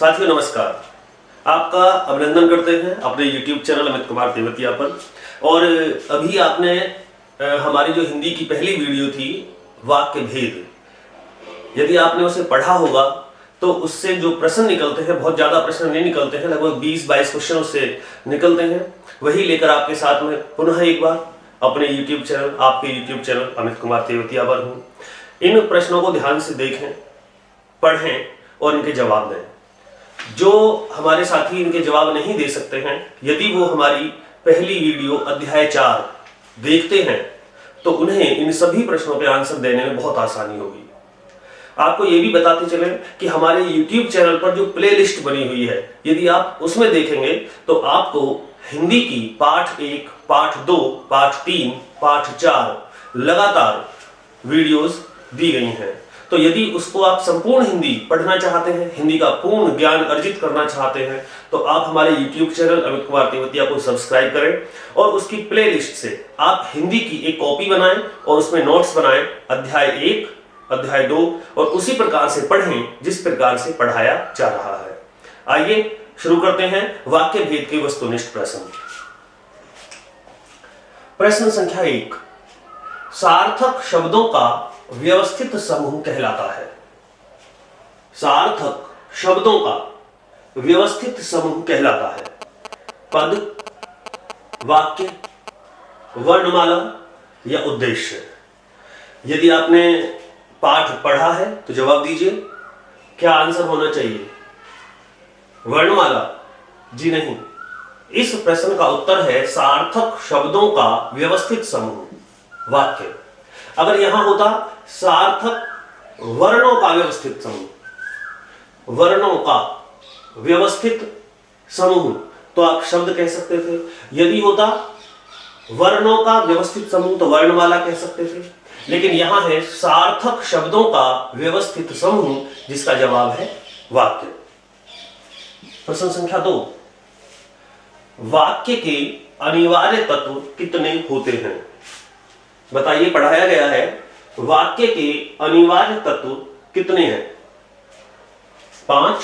साथियों नमस्कार। आपका अभिनंदन करते हैं अपने YouTube चैनल अमित कुमार तेवतिया पर। और अभी आपने हमारी जो हिंदी की पहली वीडियो थी वाक्य भेद, यदि आपने उसे पढ़ा होगा तो उससे जो प्रश्न निकलते हैं, बहुत ज़्यादा प्रश्न नहीं निकलते हैं, लगभग 20-22 क्वेश्चन उससे निकलते हैं। वही लेकर आपके साथ में पुनः एक बार अपने YouTube चैनल, आपके YouTube चैनल अमित कुमार तेवतिया पर हूँ। इन प्रश्नों को ध्यान से देखें, पढ़ें और इनके जवाब दें। जो हमारे साथी इनके जवाब नहीं दे सकते हैं, यदि वो हमारी पहली वीडियो अध्याय 4 देखते हैं तो उन्हें इन सभी प्रश्नों के आंसर देने में बहुत आसानी होगी। आपको ये भी बताते चलें कि हमारे YouTube चैनल पर जो प्लेलिस्ट बनी हुई है, यदि आप उसमें देखेंगे तो आपको हिंदी की पाठ 1, पाठ 2, पाठ 3, पाठ 4 लगातार वीडियोस दी गई हैं। तो यदि उसको आप संपूर्ण हिंदी पढ़ना चाहते हैं, हिंदी का पूर्ण ज्ञान अर्जित करना चाहते हैं, तो आप हमारे YouTube चैनल अमित कुमार तेवतिया को सब्सक्राइब करें और उसकी प्लेलिस्ट से आप हिंदी की एक कॉपी बनाएं और उसमें नोट्स बनाएं, अध्याय 1, अध्याय 2, और उसी प्रकार से पढ़ें जिस प्रकार से पढ़ाया जा रहा है। आइए शुरू करते हैं वाक्य भेद के वस्तुनिष्ठ प्रश्न। प्रश्न संख्या 1, सार्थक शब्दों का व्यवस्थित समूह कहलाता है। सार्थक शब्दों का व्यवस्थित समूह कहलाता है। पद, वाक्य, वर्णमाला या उद्देश्य। यदि आपने पाठ पढ़ा है तो जवाब दीजिए, क्या आंसर होना चाहिए? वर्णमाला? जी नहीं। इस प्रश्न का उत्तर है सार्थक शब्दों का व्यवस्थित समूह, वाक्य। अगर यहां होता सार्थक वर्णों का व्यवस्थित समूह, वर्णों का व्यवस्थित समूह, तो आप शब्द कह सकते थे। यदि होता वर्णों का व्यवस्थित समूह तो वर्णमाला कह सकते थे। लेकिन यहां है सार्थक शब्दों का व्यवस्थित समूह, जिसका जवाब है वाक्य। प्रश्न संख्या 2, वाक्य के अनिवार्य तत्व कितने होते हैं? बताइए, पढ़ाया गया है वाक्य के अनिवार्य तत्व कितने हैं? 5,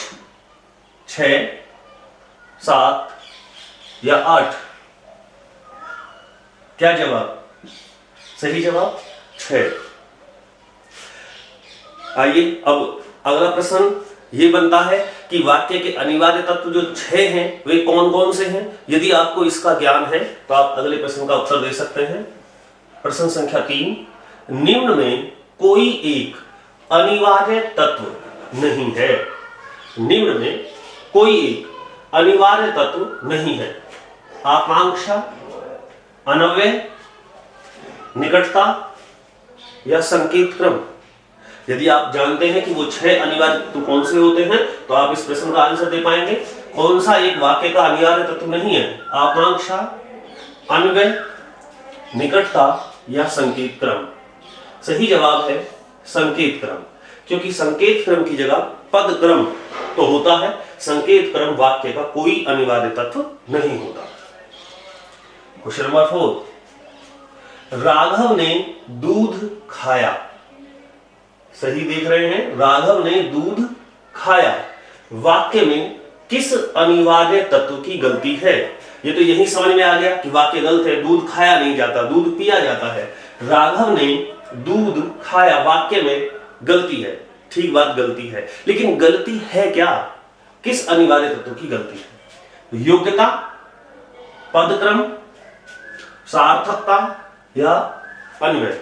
6, 7 या 8? क्या जवाब? सही जवाब 6। आइए अब अगला प्रश्न ये बनता है कि वाक्य के अनिवार्य तत्व जो 6 हैं वे कौन कौन से हैं। यदि आपको इसका ज्ञान है तो आप अगले प्रश्न का उत्तर दे सकते हैं। प्रश्न संख्या 3, निम्न में कोई एक अनिवार्य तत्व नहीं है। निम्न में कोई एक अनिवार्य तत्व नहीं है। आकांक्षा, अनव्यय, निकटता या संकेत क्रम। यदि आप जानते हैं कि वो 6 अनिवार्य तत्व कौन से होते हैं तो आप इस प्रश्न का आंसर दे पाएंगे। कौन सा एक वाक्य का अनिवार्य तत्व नहीं है? आकांक्षा, अनव्यय, निकटता या संकेत क्रम। सही जवाब है संकेत क्रम, क्योंकि संकेत क्रम की जगह पद क्रम तो होता है। संकेत क्रम वाक्य का कोई अनिवार्य तत्व नहीं होता। क्वेश्चन नंबर 4, राघव ने दूध खाया। सही देख रहे हैं, राघव ने दूध खाया। वाक्य में किस अनिवार्य तत्व की गलती है? ये तो यही समझ में आ गया कि वाक्य गलत है। दूध खाया नहीं जाता, दूध पिया जाता है। राघव ने दूध खाया, वाक्य में गलती है। ठीक बात, गलती है, लेकिन गलती है क्या? किस अनिवार्य तत्व की गलती है? योग्यता, पदक्रम, सार्थकता या अन्वय?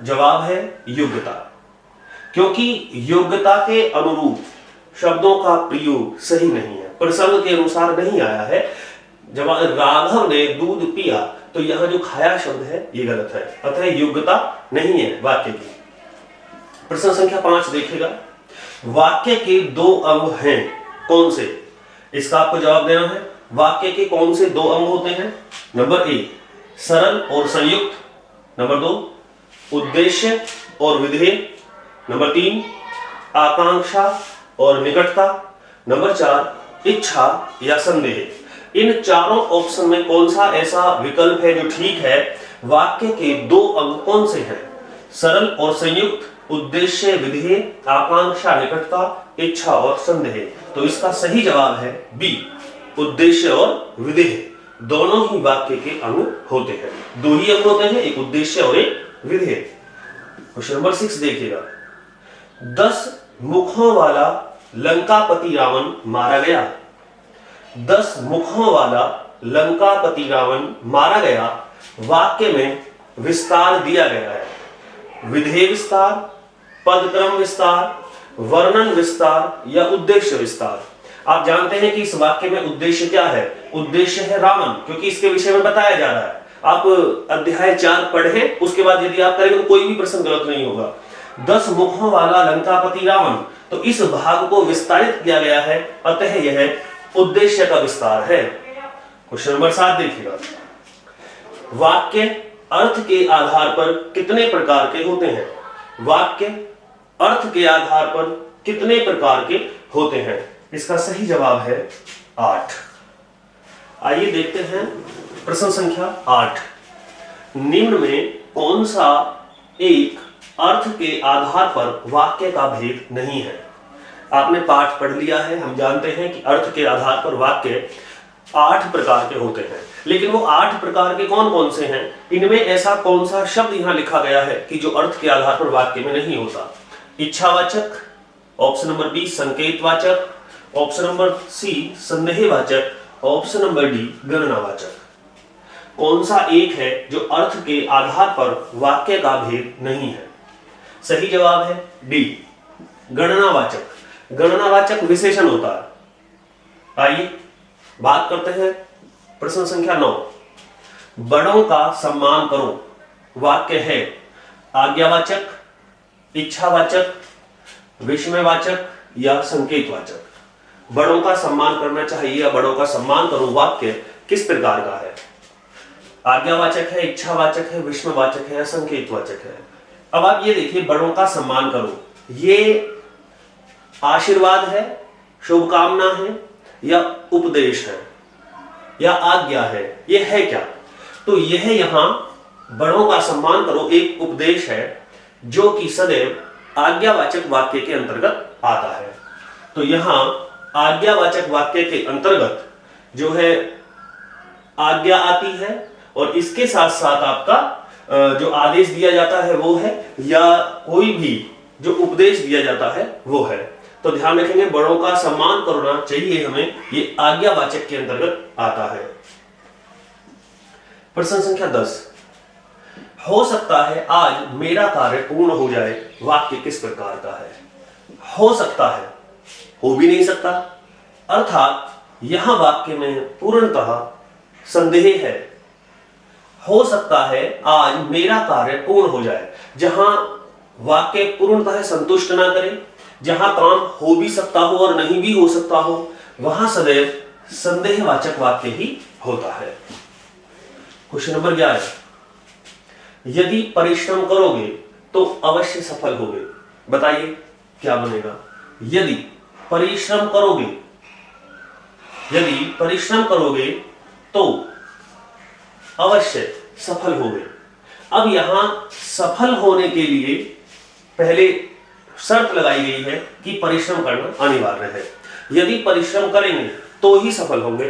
जवाब है योग्यता, क्योंकि योग्यता के अनुरूप शब्दों का प्रयोग सही नहीं है, प्रसंग के अनुसार नहीं आया है। जब राघव ने दूध पिया तो यहां जो खाया शब्द है ये गलत है, अतः योग्यता नहीं है वाक्य की। प्रश्न संख्या 5 देखिएगा, वाक्य के 2 अंग हैं, कौन से? इसका आपको जवाब देना है। वाक्य के कौन से 2 अंग होते हैं? नंबर 1, सरल और संयुक्त। नंबर 2, उद्देश्य और विधेय। नंबर 3, आकांक्षा और निकटता। नंबर 4, इच्छा या संदेह। इन चारों ऑप्शन में कौन सा ऐसा विकल्प है जो ठीक है? वाक्य के 2 अंग कौन से हैं? सरल और संयुक्त, उद्देश्य, विधेय, आकांक्षा, निकटता, इच्छा और संदेह। तो इसका सही जवाब है बी, उद्देश्य और विधेय दोनों ही वाक्य के अंग होते हैं। दो ही अंग होते हैं, एक उद्देश्य और एक विधेय। क्वेश्चन नंबर 6 देखिएगा। 10 मुखों वाला लंकापति रावण मारा गया। 10 मुखों वाला लंकापति रावण मारा गया वाक्य में विस्तार दिया गया है। विधेय विस्तार, पदक्रम विस्तार, वर्णन विस्तार या उद्देश्य विस्तार। आप जानते हैं कि इस वाक्य में उद्देश्य क्या है? उद्देश्य है रावण, क्योंकि इसके विषय में बताया जा रहा है। आप अध्याय 4 पढ़ें, उसके बाद यदि आप करेंगे तो कोई भी प्रश्न गलत नहीं होगा। 10 मुखों वाला लंकापति रावण, तो इस भाग को विस्तारित किया गया है, अतः यह उद्देश्य का विस्तार है। क्वेश्चन नंबर 7 देखिएगा। वाक्य अर्थ के आधार पर कितने प्रकार के होते हैं? वाक्य अर्थ के आधार पर कितने प्रकार के होते हैं? इसका सही जवाब है 8। आइए देखते हैं प्रश्न संख्या 8। निम्न में कौन सा एक अर्थ के आधार पर वाक्य का भेद नहीं है? आपने पाठ पढ़ लिया है, हम जानते हैं कि अर्थ के आधार पर वाक्य 8 प्रकार के होते हैं, लेकिन वो 8 प्रकार के कौन कौन से हैं? इनमें ऐसा कौन सा शब्द यहां लिखा गया है कि जो अर्थ के आधार पर वाक्य में नहीं होता? इच्छावाचक, ऑप्शन नंबर बी संकेतवाचक, ऑप्शन नंबर सी संदेहवाचक, ऑप्शन नंबर डी गणनावाचक। कौन सा एक है जो अर्थ के आधार पर वाक्य का भेद नहीं है? सही जवाब है डी, गणनावाचक। गणनावाचक विशेषण होता है। आइए बात करते हैं प्रश्न संख्या 9। बड़ों का सम्मान करो वाक्य है आज्ञावाचक, इच्छावाचक, विस्मयवाचक या संकेतवाचक। बड़ों का सम्मान करना चाहिए या बड़ों का सम्मान करो वाक्य किस प्रकार का है? आज्ञावाचक है, इच्छावाचक है, विस्मयवाचक है या संकेतवाचक है? अब आप ये देखिए, बड़ों का सम्मान करो, ये आशीर्वाद है, शुभकामना है या उपदेश है या आज्ञा है? ये है क्या? तो यह यहां बड़ों का सम्मान करो एक उपदेश है जो कि सदैव आज्ञावाचक वाक्य के अंतर्गत आता है। तो यहां आज्ञावाचक वाक्य के अंतर्गत जो है आज्ञा आती है और इसके साथ साथ आपका जो आदेश दिया जाता है वो है, या कोई भी जो उपदेश दिया जाता है वो है। तो ध्यान रखेंगे, बड़ों का सम्मान करना चाहिए हमें, ये आज्ञावाचक के अंतर्गत आता है। प्रश्न संख्या 10। हो सकता है आज मेरा कार्य पूर्ण हो जाए वाक्य किस प्रकार का है? हो सकता है, हो भी नहीं सकता, अर्थात यहां वाक्य में पूर्णतः संदेह है। हो सकता है आज मेरा कार्य पूर्ण हो जाए, जहां वाक्य पूर्णतः संतुष्ट ना करे, जहां काम हो भी सकता हो और नहीं भी हो सकता हो, वहां सदैव संदेहवाचक वाक्य ही होता है। Question number 11। यदि परिश्रम करोगे तो अवश्य सफल होगे। बताइए क्या बनेगा? यदि परिश्रम करोगे, यदि परिश्रम करोगे तो अवश्य सफल होगे। अब यहां सफल होने के लिए पहले शर्त लगाई गई है कि परिश्रम करना अनिवार्य है। यदि परिश्रम करेंगे तो ही सफल होंगे,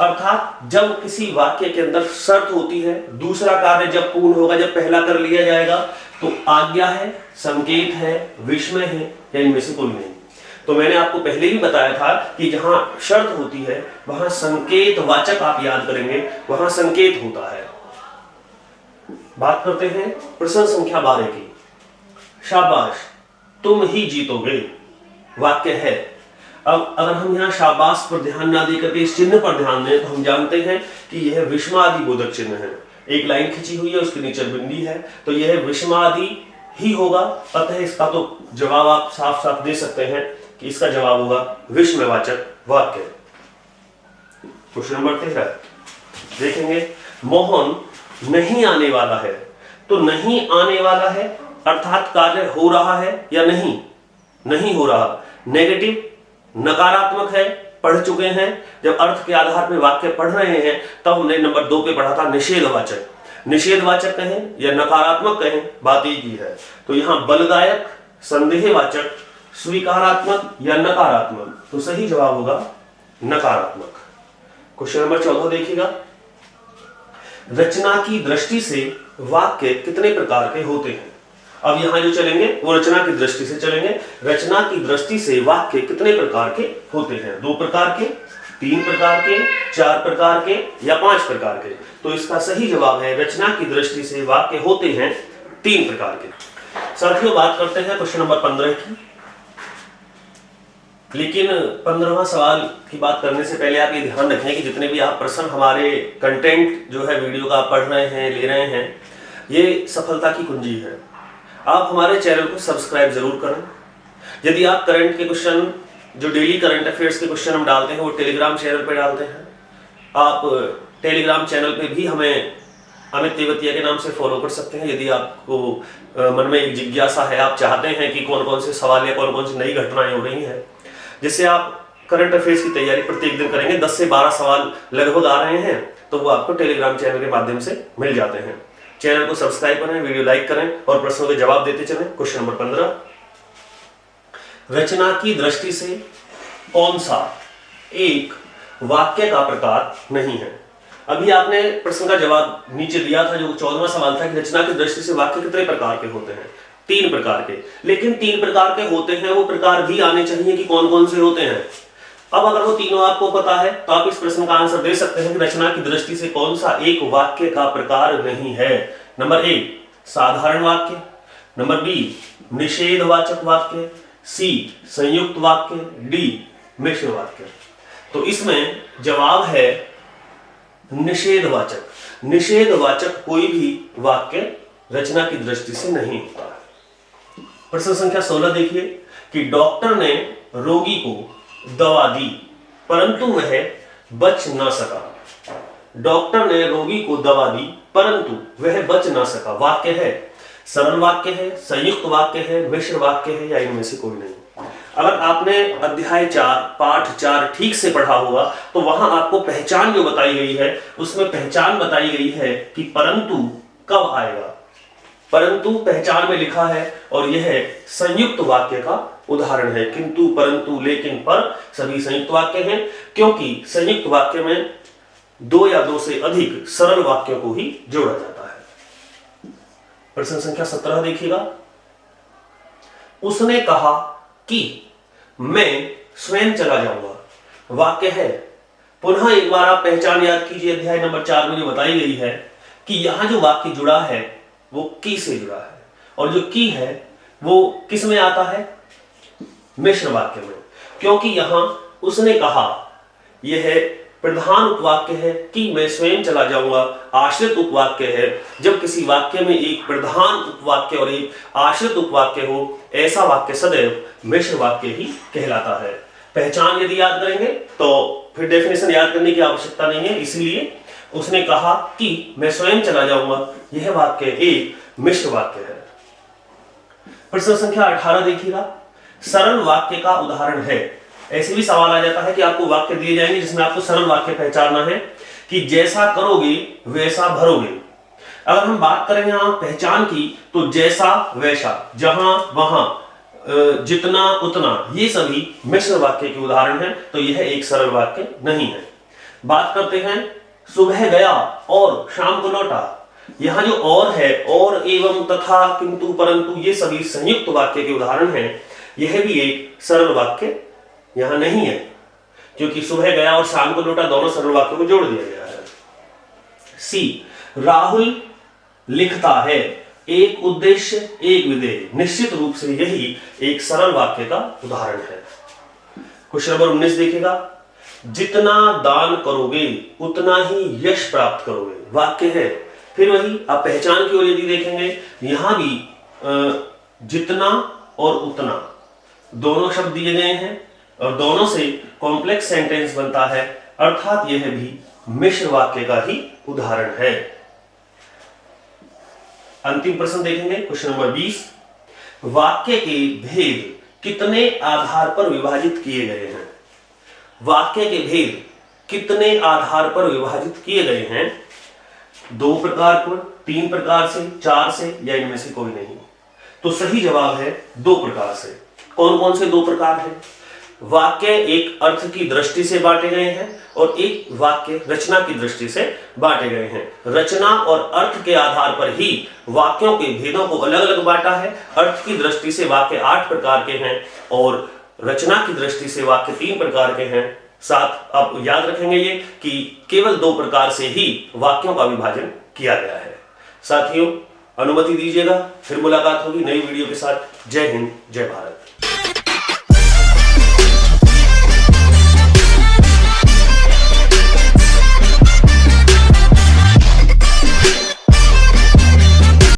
अर्थात जब किसी वाक्य के अंदर शर्त होती है, दूसरा कार्य जब पूर्ण होगा, जब पहला कर लिया जाएगा, तो आज्ञा है, संकेत है, विस्मय है या इनमें से कोई नहीं। तो मैंने आपको पहले भी बताया था कि जहां शर्त होती है वहां संकेत वाचक आप याद करेंगे, वहां संकेत होता है। बात करते हैं प्रश्न संख्या 12 की। शाबाश तुम ही जीतोगे वाक्य है। अब अगर हम यहाँ शाबाश पर ध्यान ना देकर के इस चिन्ह पर ध्यान दें तो हम जानते हैं कि यह विस्मादि बोधक चिन्ह है। एक लाइन खींची हुई है, उसके नीचे बिंदी है, तो यह विस्मादि ही होगा। अतः इसका तो जवाब आप साफ साफ दे सकते हैं कि इसका जवाब होगा विस्मयवाचक वाक्य। क्वेश्चन नंबर 13 देखेंगे। मोहन नहीं आने वाला है, तो नहीं आने वाला है अर्थात कार्य हो रहा है या नहीं? नहीं हो रहा, नेगेटिव नकारात्मक है, पढ़ चुके हैं। जब अर्थ के आधार पर वाक्य पढ़ रहे हैं तब हमने नंबर 2 पे पढ़ा था निषेधवाचक। निषेधवाचक कहें या नकारात्मक कहें, बात एक ही है। तो यहां बलदायक, संदेहवाचक स्वीकारात्मक या नकारात्मक? तो सही जवाब होगा नकारात्मक। क्वेश्चन नंबर 14 देखिएगा, रचना की दृष्टि से वाक्य कितने प्रकार के होते हैं? अब यहां जो चलेंगे वो रचना की दृष्टि से चलेंगे। रचना की दृष्टि से वाक्य कितने प्रकार के होते हैं? 2 प्रकार के, 3 प्रकार के, 4 प्रकार के या 5 प्रकार के? तो इसका सही जवाब है रचना की दृष्टि से वाक्य होते हैं 3 प्रकार के। साथियों, बात करते हैं क्वेश्चन नंबर 15 की। लेकिन 15वां सवाल की बात करने से पहले आप ये ध्यान रखें कि जितने भी आप प्रश्न हमारे कंटेंट जो है वीडियो का आप पढ़ रहे हैं, ले रहे हैं, ये सफलता की कुंजी है। आप हमारे चैनल को सब्सक्राइब जरूर करें। यदि आप करंट के क्वेश्चन, जो डेली करंट अफेयर्स के क्वेश्चन हम डालते हैं, वो टेलीग्राम चैनल पे डालते हैं। आप टेलीग्राम चैनल पे भी हमें अमित तेवतिया के नाम से फॉलो कर सकते हैं। यदि आपको मन में एक जिज्ञासा है, आप चाहते हैं कि कौन कौन से सवाल या कौन कौन सी नई घटनाएं हो रही हैं, जिससे आप करंट अफेयर्स की तैयारी प्रत्येक दिन करेंगे, 10 से 12 सवाल लगभग आ रहे हैं, तो वो आपको टेलीग्राम चैनल के माध्यम से मिल जाते हैं। चैनल को सब्सक्राइब करें, वीडियो लाइक करें और प्रश्नों के जवाब देते चलें। क्वेश्चन नंबर 15, रचना की दृष्टि से कौन सा एक वाक्य का प्रकार नहीं है? अभी आपने प्रश्न का जवाब नीचे दिया था, जो 14वां सवाल था कि रचना की दृष्टि से वाक्य कितने प्रकार के होते हैं? 3 प्रकार के। लेकिन 3 प्रकार के होते हैं, वो प्रकार भी आने चाहिए कि कौन कौन से होते हैं। अब अगर वो तीनों आपको पता है तो आप इस प्रश्न का आंसर दे सकते हैं कि रचना की दृष्टि से कौन सा एक वाक्य का प्रकार नहीं है। नंबर ए, साधारण वाक्य। नंबर बी, निषेधवाचक वाक्य। सी, संयुक्त वाक्य। डी, मिश्र वाक्य। तो इसमें जवाब है निषेधवाचक। निषेधवाचक कोई भी वाक्य रचना की दृष्टि से नहीं होता है। प्रश्न संख्या 16 देखिए कि डॉक्टर ने रोगी को दवा दी परंतु वह बच ना सका। डॉक्टर ने रोगी को दवा दी परंतु वह बच ना सका। वाक्य है, सरल वाक्य है, संयुक्त वाक्य है, मिश्र वाक्य है या इनमें से कोई नहीं। अगर आपने अध्याय 4 पाठ 4 ठीक से पढ़ा हुआ तो वहां आपको पहचान जो बताई गई है, उसमें पहचान बताई गई है कि परंतु कब आएगा। परंतु पहचान में लिखा है और यह संयुक्त वाक्य का उदाहरण है। किंतु, परंतु, लेकिन, पर सभी संयुक्त वाक्य हैं, क्योंकि संयुक्त वाक्य में 2 या 2 से अधिक सरल वाक्यों को ही जोड़ा जाता है। प्रश्न संख्या 17 देखिएगा, उसने कहा कि मैं स्वयं चला जाऊंगा। वाक्य है। पुनः एक बार आप पहचान याद कीजिए, अध्याय नंबर 4 में जो बताई गई है कि यहां जो वाक्य जुड़ा है वो की से जुड़ा है और जो की है वो किस में आता है? मिश्र वाक्य में। क्योंकि यहां उसने कहा, यह प्रधान उपवाक्य है कि मैं स्वयं चला जाऊंगा, आश्रित उपवाक्य है। जब किसी वाक्य में एक प्रधान उपवाक्य और एक आश्रित उपवाक्य हो, ऐसा वाक्य सदैव मिश्र वाक्य ही कहलाता है। पहचान यदि याद करेंगे तो फिर डेफिनेशन याद करने की आवश्यकता नहीं है। इसीलिए उसने कहा कि मैं स्वयं चला जाऊंगा, यह वाक्य एक मिश्र वाक्य है। प्रश्न संख्या 18 देखिएगा, सरल वाक्य का उदाहरण है। ऐसे भी सवाल आ जाता है कि आपको वाक्य दिए जाएंगे जिसमें आपको सरल वाक्य पहचानना है कि जैसा करोगे वैसा भरोगे। अगर हम बात करें यहां पहचान की तो जैसा वैसा, जहां वहां, जितना उतना, ये सभी मिश्र वाक्य के उदाहरण हैं। तो यह एक सरल वाक्य नहीं है। बात करते हैं सुबह गया और शाम को लौटा। यहां जो और है, और, एवं, तथा, किंतु, परंतु, ये सभी संयुक्त वाक्य के उदाहरण हैं। यह भी एक सरल वाक्य यहां नहीं है, क्योंकि सुबह गया और शाम को लौटा दोनों सरल वाक्यों को जोड़ दिया गया है। सी, राहुल लिखता है, एक उद्देश्य एक विधेय। निश्चित रूप से यही एक सरल वाक्य का उदाहरण है। क्वेश्चन नंबर 19 देखिएगा, जितना दान करोगे उतना ही यश प्राप्त करोगे। वाक्य है। फिर वही आप पहचान की ओर यदि देखेंगे, यहां भी जितना और उतना दोनों शब्द दिए गए हैं और दोनों से कॉम्प्लेक्स सेंटेंस बनता है, अर्थात यह भी मिश्र वाक्य का ही उदाहरण है। अंतिम प्रश्न देखेंगे, क्वेश्चन नंबर 20, वाक्य के भेद कितने आधार पर विभाजित किए गए हैं? वाक्य के भेद कितने आधार पर विभाजित किए गए हैं? 2 प्रकार पर, 3 प्रकार से, 4 से या इनमें से कोई नहीं? तो सही जवाब है 2 प्रकार से। कौन कौन से 2 प्रकार हैं? वाक्य एक अर्थ की दृष्टि से बांटे गए हैं और एक वाक्य रचना की दृष्टि से बांटे गए हैं। रचना और अर्थ के आधार पर ही वाक्यों के भेदों को अलग अलग बांटा है। अर्थ की दृष्टि से वाक्य 8 प्रकार के हैं और रचना की दृष्टि से वाक्य 3 प्रकार के हैं। साथ आप याद रखेंगे ये कि केवल 2 प्रकार से ही वाक्यों का विभाजन किया गया है। साथियों, अनुमति दीजिएगा, फिर मुलाकात होगी नई वीडियो के साथ। जय हिंद, जय भारत।